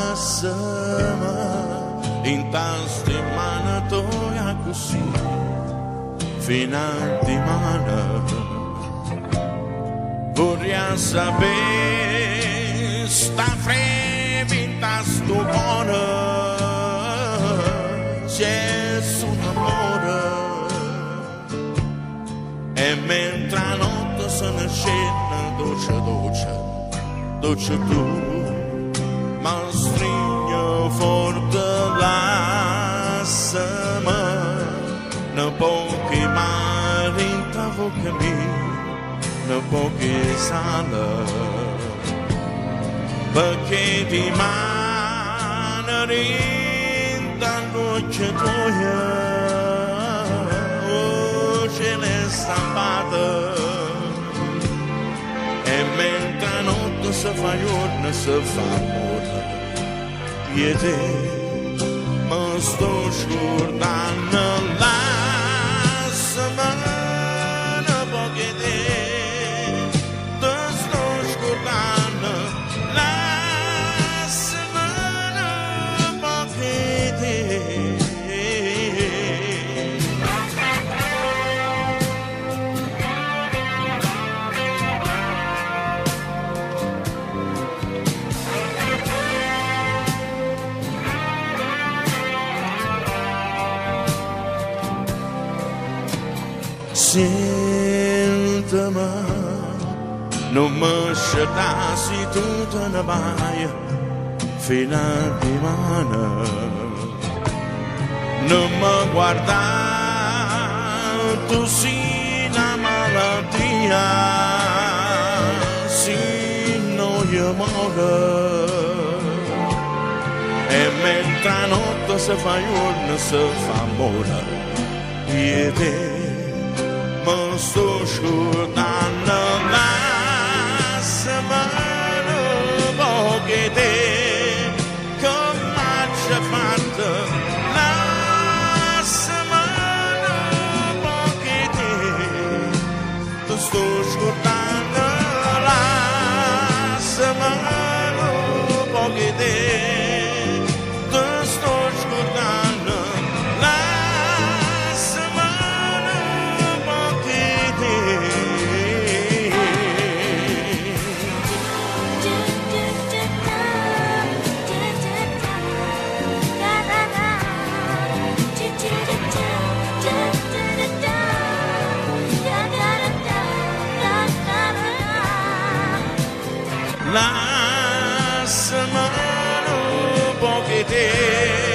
Lasă-mă intanto in mano tua così fino a dimane vorrei sapere sta fremita sto cuore c'è un amore e mentre la notte se ne scende dolce dolce dolce tu ma stringo forte lasciami non pochi mari in ta bocca mia non pochi sale perché ti maneri in ta noce tua oh ce l'è stampata e mentre la notte si fa giorno si fa amore e te mi sto scordando lasciami un po' che te sto scordando lasciami un po' che te Senta-me, non mi scetassi tutta una baia fino a dimane. Non mi guardare, tu sei una malattia, se non io muore. E mentre la notte si fa giorno, si fa amore, e te mi sto scordando, lasciami un po' che te, come ci hai fatto, lasciami un po' che te, mi sto scordando, lasciami un po' che te, mi sto scordando. Lasciami un po' che te